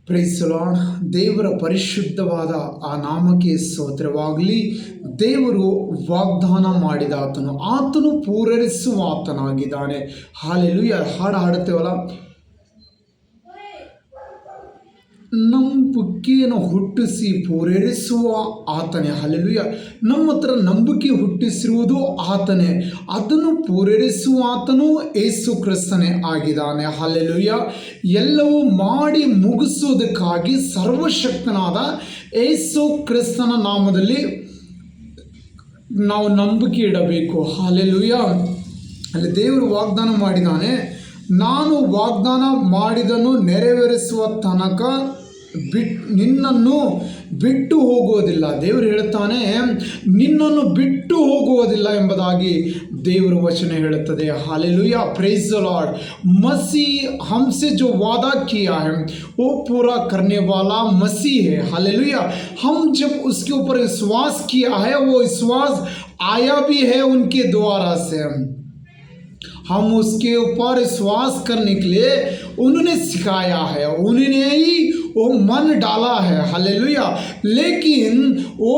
Price lord. ದೇವರ ಪರಿಶುದ್ಧವಾದ ಆ ನಾಮಕ್ಕೆ ಸ್ತೋತ್ರವಾಗಲಿ. ದೇವರು ವಾಗ್ದಾನ ಮಾಡಿದ ಆತನು ಪೂರೈಸುವ ಆತನಾಗಿದ್ದಾನೆ. ಹಾಲೆಲೂಯ. ಹಾಡು ಹಾಡುತ್ತೇವಲ್ಲ, ನಂಬಿಕೆಯನ್ನು ಹುಟ್ಟಿಸಿ ಪೂರೈಸುವ ಆತನೇ. ಹಾಲೆಲೂಯ. ನಮ್ಮ ಹತ್ರ ನಂಬಿಕೆ ಹುಟ್ಟಿಸಿರುವುದು ಆತನೇ, ಅದನ್ನು ಪೂರೈಸುವ ಆತನು ಯೇಸು ಕ್ರಿಸ್ತನೇ ಆಗಿದ್ದಾನೆ. ಹಾಲೆಲೂಯ. ಎಲ್ಲವೂ ಮಾಡಿ ಮುಗಿಸುವುದಕ್ಕಾಗಿ ಸರ್ವಶಕ್ತನಾದ ಯೇಸು ಕ್ರಿಸ್ತನ ನಾಮದಲ್ಲಿ ನಾವು ನಂಬಿಕೆ ಇಡಬೇಕು. ಹಾಲೆಲೂಯ. ಅಲ್ಲಿ ದೇವರು ವಾಗ್ದಾನ ಮಾಡಿದ್ದಾನೆ, ನಾನು ವಾಗ್ದಾನ ಮಾಡಿದನು ನೆರವೇರಿಸುವ ತನಕ ನಿನ್ನನ್ನು ಬಿಟ್ಟು ಹೋಗುವುದಿಲ್ಲ. ದೇವರು ಹೇಳ್ತಾನೆ, ನಿನ್ನನ್ನು ಬಿಟ್ಟು ಹೋಗುವುದಿಲ್ಲ ಎಂಬುದಾಗಿ ದೇವರ ವಚನ ಹೇಳುತ್ತದೆ. हालेलुया. Praise the Lord. मसीह हमसे जो वादा किया है वो पूरा करने वाला मसीह है. हालेलुया. हम जब उसके ऊपर विश्वास किया है, वो विश्वास आया भी है उनके द्वारा से. हम उसके ऊपर विश्वास करने के लिए उन्होंने सिखाया है, उन्होंने ही वो मन डाला है. हालेलुया. लेकिन वो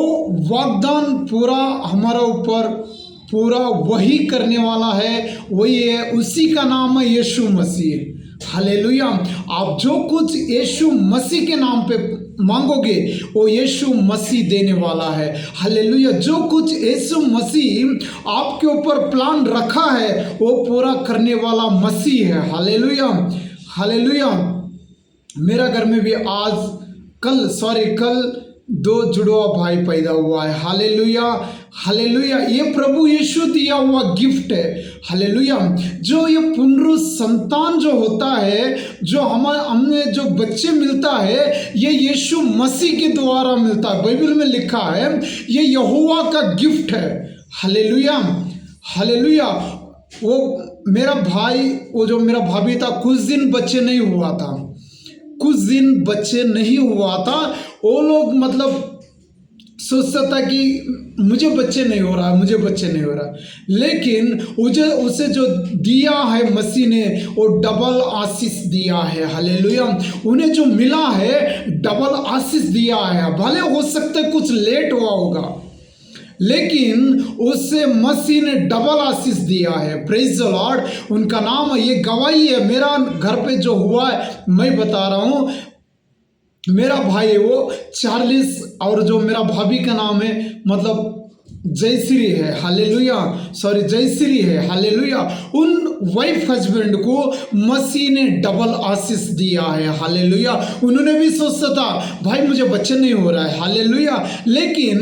वाग्दान पूरा हमारा ऊपर पूरा वही करने वाला है, वही है, उसी का नाम है यीशु मसीह. हालेलुया. आप जो कुछ यीशु मसीह के नाम पे मांगोगे वो यीशु मसीह देने वाला है. हालेलुया. जो कुछ यीशु मसीह आपके ऊपर प्लान रखा है वो पूरा करने वाला मसीह है. हालेलुया. हालेलुया. मेरा घर में भी कल 2 जुड़वा भाई पैदा हुआ है. हालेलुया. हालेलुया. ये प्रभु यीशु दिया हुआ गिफ्ट है. हालेलुया. जो ये पुनरुत्थान संतान जो होता है, जो हमें जो बच्चे मिलता है, ये यीशु मसीह के द्वारा मिलता है. बाइबल में लिखा है ये यहोवा का गिफ्ट है. हालेलुया. हालेलुया. वो मेरा भाई, वो जो मेरा भाभी था, कुछ दिन बच्चे नहीं हुआ था. वो लोग मतलब सोचता था कि मुझे बच्चे नहीं हो रहा, लेकिन उसे जो दिया है मसीह ने, वो डबल आशीष दिया है. हालेलुया. उन्हें जो मिला है डबल आशीष दिया है. भले हो सकता है कुछ लेट हुआ होगा, लेकिन उससे मसीह ने डबल आशीष दिया है. Praise the Lord. उनका नाम है, ये गवाही है. मेरा घर पे जो हुआ है मैं बता रहा हूँ. मेरा भाई है वो चार्लिस, और जो मेरा भाभी का नाम है मतलब जयश्री है. हालेलुया. जयश्री है. हालेलुया. उन वाइफ हस्बैंड को मसीह ने डबल आशीष दिया है. हालेलुया. उन्होंने भी सोचा था भाई मुझे बच्चे नहीं हो रहा है. हालेलुया. लेकिन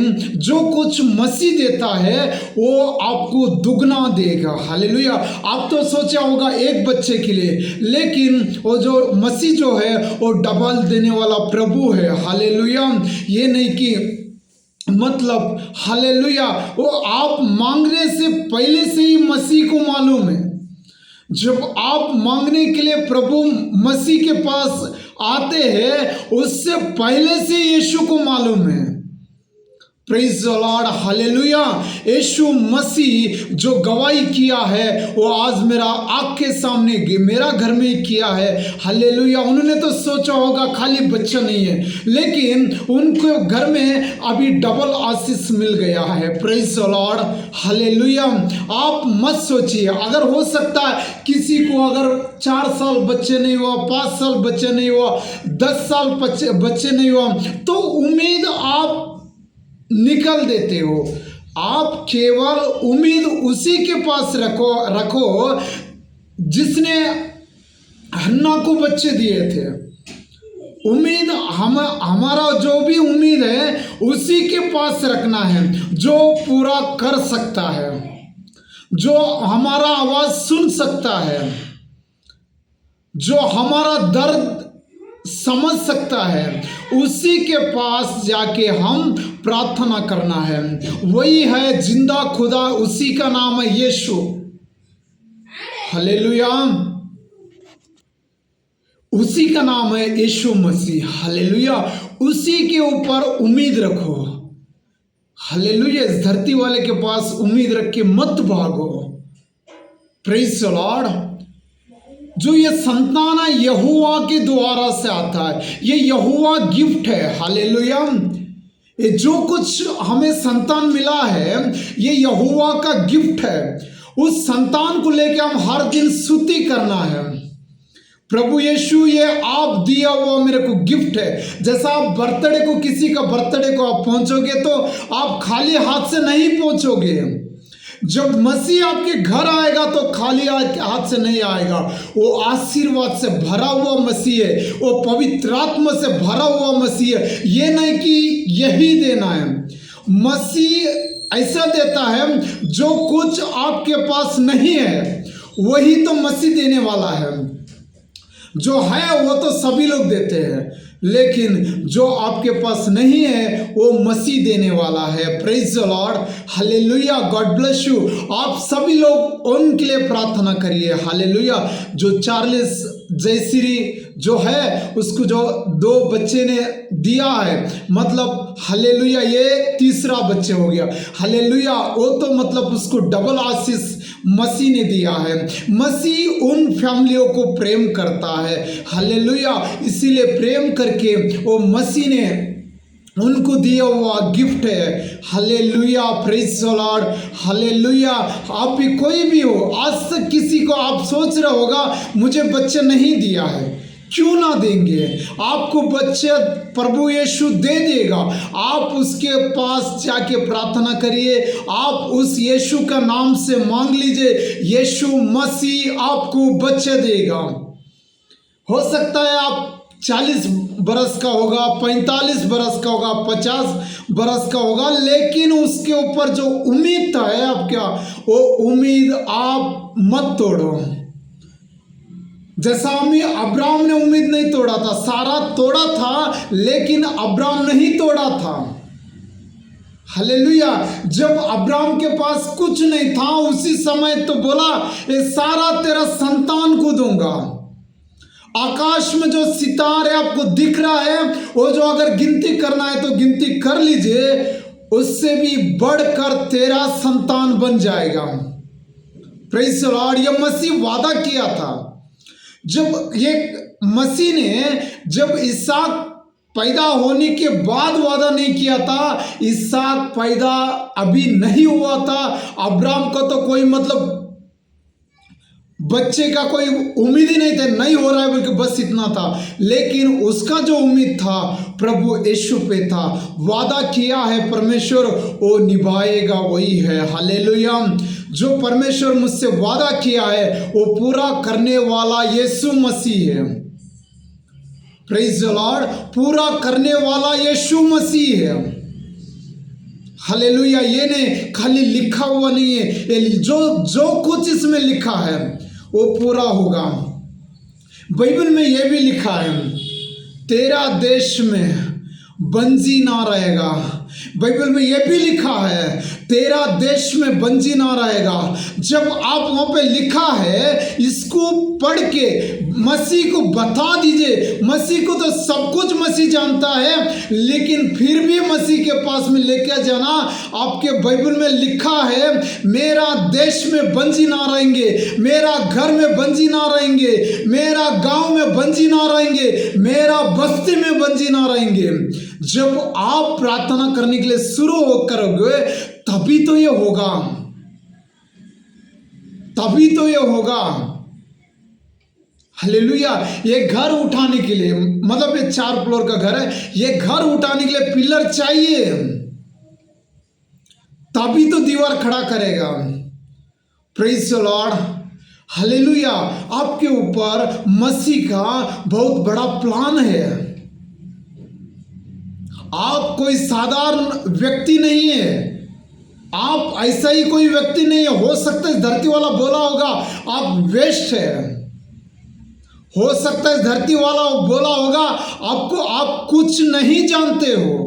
जो कुछ मसीह देता है वो आपको दुगना देगा. हालेलुया. आप तो सोचा होगा एक बच्चे के लिए, लेकिन वो जो मसीह जो है वो डबल देने वाला प्रभु है. हालेलुया. ये नहीं कि मतलब हालेलुया वो आप मांगने से पहले से ही मसीह को मालूम है. जब आप मांगने के लिए प्रभु मसीह के पास आते हैं, उससे पहले से यीशु को मालूम है. Praise the Lord. हालेलुया. यीशु मसीह जो गवाही किया है वो आज मेरा आँख के सामने मेरा घर में किया है. हालेलुया. उन्होंने तो सोचा होगा खाली बच्चा नहीं है, लेकिन उनके घर में अभी डबल आशीष मिल गया है. Praise the Lord. हालेलुया. आप मत सोचिए, अगर हो सकता है किसी को अगर 4 साल बच्चे नहीं हुआ, 5 साल बच्चे नहीं हुआ, 10 साल बच्चे नहीं हुआ, तो उम्मीद आप निकल देते हो. आप केवल उम्मीद उसी के पास रखो जिसने हन्ना को बच्चे दिए थे. उम्मीद हमारा जो भी उम्मीद है उसी के पास रखना है, जो पूरा कर सकता है, जो हमारा आवाज सुन सकता है, जो हमारा दर्द समझ सकता है, उसी के पास जाके हम प्रार्थना करना है. वही है जिंदा खुदा, उसी का नाम है यीशु. हालेलुया. उसी का नाम है यीशु मसीह. हालेलुया. उसी के ऊपर उम्मीद रखो. हालेलुया. इस धरती वाले के पास उम्मीद रख के मत भागो. Praise the Lord. जो ये संतान है यहोवा के द्वारा से आता है, ये यहोवा गिफ्ट है। हालेलुया। ये जो कुछ हमें संतान मिला है ये यहोवा का गिफ्ट है। उस संतान को लेकर हम हर दिन स्तुति करना है। प्रभु यीशु ये आप दिया हुआ मेरे को गिफ्ट है। जैसा आप बर्थडे को, किसी का बर्थडे को आप पहुंचोगे तो आप खाली हाथ से नहीं पहुंचोगे। जब मसीह आपके घर आएगा तो खाली हाथ से नहीं आएगा, वो आशीर्वाद से भरा हुआ मसीह है, वो पवित्र आत्मा से भरा हुआ मसीह है। ये नहीं कि यही देना है, मसीह ऐसा देता है जो कुछ आपके पास नहीं है वही तो मसीह देने वाला है। जो है वो तो सभी लोग देते हैं, लेकिन जो आपके पास नहीं है वो मसीह देने वाला है। Praise the Lord, hallelujah, God bless you. आप सभी लोग उनके लिए प्रार्थना करिए। हालेलुया। जो चार्ल्स जयश्री जो है उसको जो 2 बच्चे ने दिया है, मतलब हालेलुया ये तीसरा बच्चे हो गया। हालेलुया, वो तो मतलब उसको डबल आशीष मसीह ने दिया है। मसीह उन फैमिलियों को प्रेम करता है। हालेलुया, इसीलिए प्रेम करके वो मसीह ने उनको दिया हुआ गिफ्ट है। Hallelujah, praise the Lord, hallelujah. आप भी कोई भी हो, आज तक किसी को आप सोच रहे होगा मुझे बच्चे नहीं दिया है, क्यों ना देंगे? आपको बच्चे प्रभु यीशु दे देगा। आप उसके पास जाके प्रार्थना करिए, आप उस यीशु का नाम से मांग लीजिए, यीशु मसीह आपको बच्चे देगा। हो सकता है आप 40 बरस का होगा, 45 बरस का होगा, 50 बरस का होगा, लेकिन उसके ऊपर जो उम्मीद है आपका, वो उम्मीद आप मत तोड़ो। जैसा अब्राहम ने उम्मीद नहीं तोड़ा था, सारा तोड़ा था लेकिन अब्राहम नहीं तोड़ा था। हालेलुया। जब अब्राहम के पास कुछ नहीं था उसी समय तो बोला ये सारा तेरा संतान को दूंगा। आकाश में जो सितारे आपको दिख रहा है वो जो अगर गिनती करना है तो गिनती कर लीजिए, उससे भी बढ़कर तेरा संतान बन जाएगा। Praise the Lord. ये मसीह वादा किया था। जब ये मसीह ने जब इसहाक पैदा होने के बाद वादा नहीं किया था, इसहाक पैदा अभी नहीं हुआ था, अब्राहम को तो कोई मतलब बच्चे का कोई उम्मीद ही नहीं था, नहीं हो रहा है बल्कि बस इतना था। लेकिन उसका जो उम्मीद था प्रभु यीशु पे था। वादा किया है परमेश्वर, वो निभाएगा, वही है। हालेलुया। जो परमेश्वर मुझसे वादा किया है वो पूरा करने वाला यीशु मसीह है। Praise the Lord. पूरा करने वाला यीशु मसीह है। हालेलुया। ये नहीं खाली लिखा हुआ नहीं है, ये जो कुछ इसमें लिखा है वो पूरा होगा। बाइबल में ये भी लिखा है तेरा देश में बंजी ना रहेगा। बाइबल में यह भी लिखा है तेरा देश में बंजी ना रहेगा। जब आप वहां पे लिखा है, इसको पढ़ के मसीह को बता दीजिए। मसीह को तो सब कुछ मसीह जानता है, लेकिन फिर भी मसीह के पास में लेकर जाना। आपके बाइबल में लिखा है मेरा देश में बंजी ना रहेंगे, मेरा घर में बंजी ना रहेंगे, मेरा गांव में बंजी ना रहेंगे, मेरा बस्ती में बंजी ना रहेंगे। जब आप प्रार्थना करने के लिए शुरू करोगे तभी तो ये होगा, तभी तो ये होगा। हालेलुया। ये घर उठाने के लिए, मतलब ये 4 फ्लोर का घर है, ये घर उठाने के लिए पिलर चाहिए, तभी तो दीवार खड़ा करेगा। Praise the Lord. हालेलुया। आपके ऊपर मसीह का बहुत बड़ा प्लान है। आप कोई साधारण व्यक्ति नहीं है, आप ऐसा ही कोई व्यक्ति नहीं है। हो सकता है धरती वाला बोला होगा आप वेस्ट है, हो सकता है धरती वाला बोला होगा आपको आप कुछ नहीं जानते हो,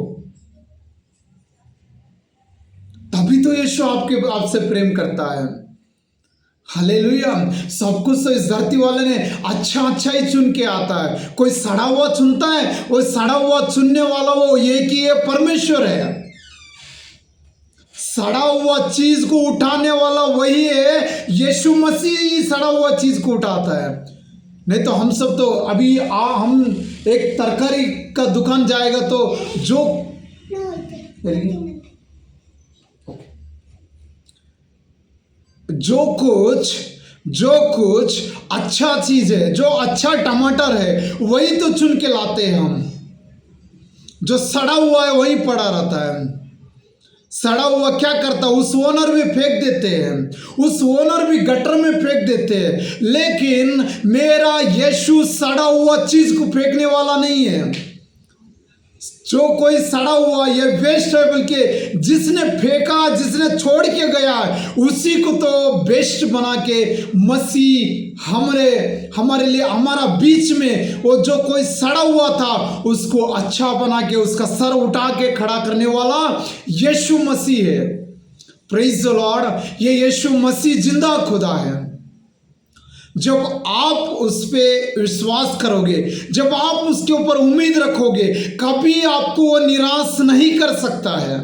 तभी तो यीशु आपसे प्रेम करता है। हालेलुया। सब कुछ तो इस धरती वाले ने अच्छा ही चुन के आता है। कोई सड़ा हुआ चुनता है, वो सड़ा हुआ चुनने वाला वो एक ही है, परमेश्वर है। सड़ा हुआ चीज को उठाने वाला वही है, यीशु मसीह ही सड़ा हुआ चीज को उठाता है। नहीं तो हम सब तो अभी हम एक तरकारी का दुकान जाएगा तो जो कुछ अच्छा चीज है, जो अच्छा टमाटर है वही तो चुन के लाते हैं हम। जो सड़ा हुआ है वही पड़ा रहता है। सड़ा हुआ क्या करता है, उस ओनर भी फेंक देते हैं, उस ओनर भी गटर में फेंक देते हैं। लेकिन मेरा यीशु सड़ा हुआ चीज को फेंकने वाला नहीं है। जो कोई सड़ा हुआ ये वेस्ट है, बल्कि जिसने फेंका, जिसने छोड़ के गया उसी को तो बेस्ट बना के मसीह हमारे लिए, हमारा बीच में वो जो कोई सड़ा हुआ था उसको अच्छा बना के उसका सर उठा के खड़ा करने वाला यीशु मसीह है। Praise the Lord. ये यीशु मसीह जिंदा खुदा है। जब आप उस पर विश्वास करोगे, जब आप उसके ऊपर उम्मीद रखोगे, कभी आपको वो निराश नहीं कर सकता है।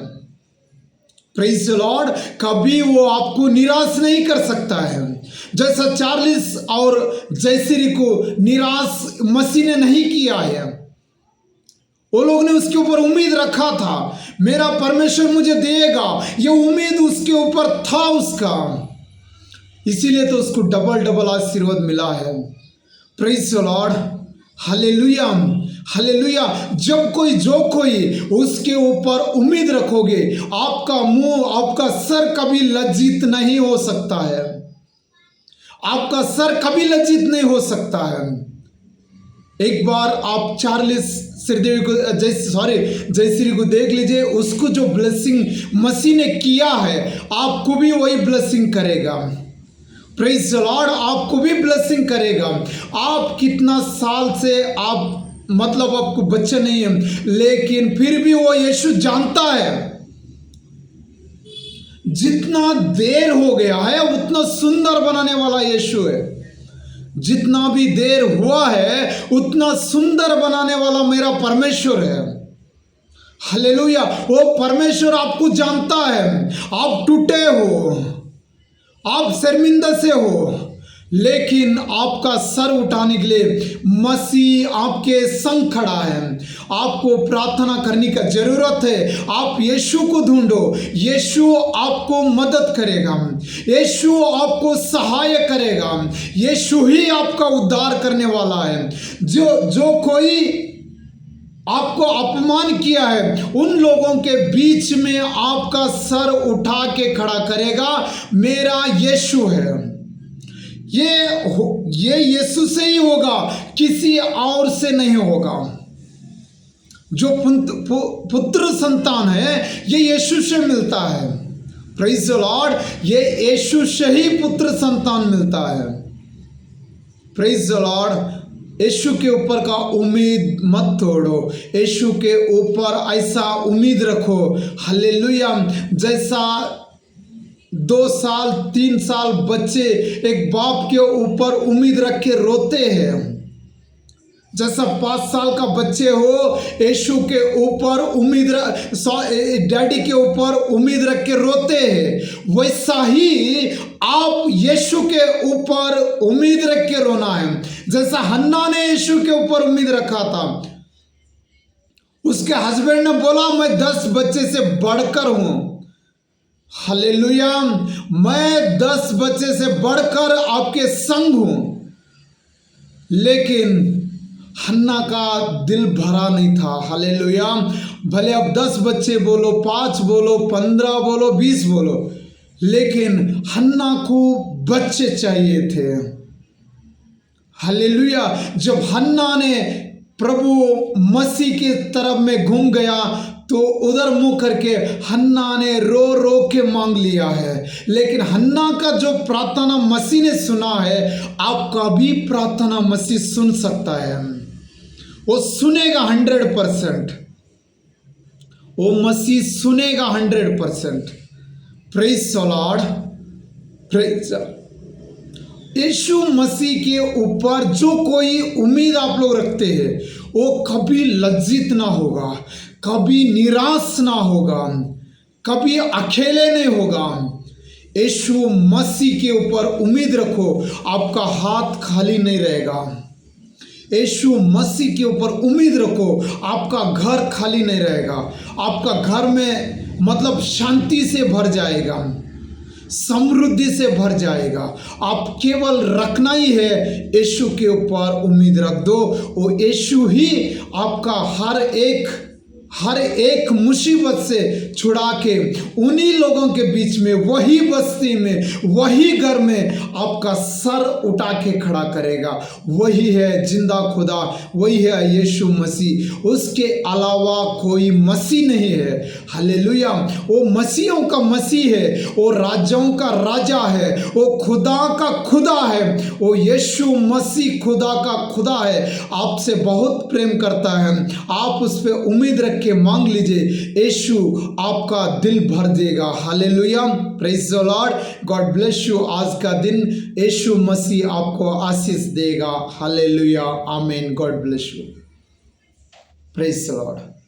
Praise the Lord. कभी वो आपको निराश नहीं कर सकता है। जैसा चार्ल्स और जयश्री को निराश मसीह ने नहीं किया है। वो लोग ने उसके ऊपर उम्मीद रखा था, मेरा परमेश्वर मुझे देगा, ये उम्मीद उसके ऊपर था उसका, इसीलिए तो उसको डबल आशीर्वाद मिला है। Praise the Lord. Hallelujah, hallelujah. जब कोई उसके ऊपर उम्मीद रखोगे, आपका मुंह, आपका सर कभी लज्जित नहीं हो सकता है। आपका सर कभी लज्जित नहीं हो सकता है। एक बार आप चार्ल्स श्रीदेवी को जयश्री को देख लीजिए, उसको जो ब्लेसिंग मसीह ने किया है आपको भी वही ब्लेसिंग करेगा। Praise the Lord. आपको भी ब्लेसिंग करेगा। आप कितना साल से आपको बच्चे नहीं है, लेकिन फिर भी वो यीशु जानता है। जितना देर हो गया है उतना सुंदर बनाने वाला यीशु है। जितना भी देर हुआ है उतना सुंदर बनाने वाला मेरा परमेश्वर है। हालेलुया। वो परमेश्वर आपको जानता है। आप टूटे हो, आप शर्मिंदा से हो, लेकिन आपका सर उठाने के लिए मसीह आपके संग खड़ा है। आपको प्रार्थना करने का जरूरत है। आप यीशु को ढूंढो, यीशु आपको मदद करेगा, यीशु आपको सहाय करेगा, यीशु ही आपका उद्धार करने वाला है। जो कोई आपको अपमान किया है उन लोगों के बीच में आपका सर उठा के खड़ा करेगा मेरा यीशु है। ये यीशु से ही होगा, किसी और से नहीं होगा। जो पुत्र संतान है ये यीशु से मिलता है। Praise the Lord. ये यीशु से ही पुत्र संतान मिलता है। Praise the Lord. यीशु के ऊपर का उम्मीद मत तोड़ो, यीशु के ऊपर ऐसा उम्मीद रखो। हालेलुया। जैसा 2 साल 3 साल बच्चे एक बाप के ऊपर उम्मीद रख के रोते हैं, जैसा 5 साल का बच्चे हो यीशु के ऊपर डैडी के ऊपर उम्मीद रख के रोते हैं, वैसा ही आप यीशु के ऊपर उम्मीद रख के रोना है। जैसा हन्ना ने यीशु के ऊपर उम्मीद रखा था, उसके हस्बैंड ने बोला मैं 10 बच्चे से बढ़कर हूं। हालेलुया। मैं 10 बच्चे से बढ़कर आपके संग हूं, लेकिन हन्ना का दिल भरा नहीं था। हालेलुया। भले अब 10 बच्चे बोलो, 5 बोलो, 15 बोलो, 20 बोलो, लेकिन हन्ना को बच्चे चाहिए थे। हालेलुया। जब हन्ना ने प्रभु मसीह की तरफ में घूम गया तो उधर मुंह करके हन्ना ने रो रो के मांग लिया है, लेकिन हन्ना का जो प्रार्थना मसीह ने सुना है, आपका भी प्रार्थना मसीह सुन सकता है। वो सुनेगा 100%। वो मसीह सुनेगा 100%। Praise the Lord. प्रेज। यीशु मसीह के ऊपर जो कोई उम्मीद आप लोग रखते हैं वो कभी लज्जित ना होगा, कभी निराश ना होगा, कभी अकेले नहीं होगा। यीशु मसीह के ऊपर उम्मीद रखो, आपका हाथ खाली नहीं रहेगा। यीशु मसीह के ऊपर उम्मीद रखो, आपका घर खाली नहीं रहेगा, आपका घर में मतलब शांति से भर जाएगा, समृद्धि से भर जाएगा। आप केवल रखना ही है, यीशु के ऊपर उम्मीद रख दो। वो यीशु ही आपका हर एक मुसीबत से छुड़ा के उन्हीं लोगों के बीच में, वही बस्ती में, वही घर में आपका सर उठा के खड़ा करेगा। वही है जिंदा खुदा, वही है यीशु मसीह, उसके अलावा कोई मसीह नहीं है। हालेलुया। वो मसीहों का मसीह है, वो राजाओं का राजा है, वो खुदा का खुदा है, वो यीशु मसीह खुदा का खुदा है। आपसे बहुत प्रेम करता है, आप उस पर उम्मीद रख के मांग लीजिए, यीशु आपका दिल भर देगा। Hallelujah, praise the Lord, God bless you. आज का दिन यीशु मसीह आपको आशीष देगा। हालेलुया, आमीन, God bless you, praise the Lord.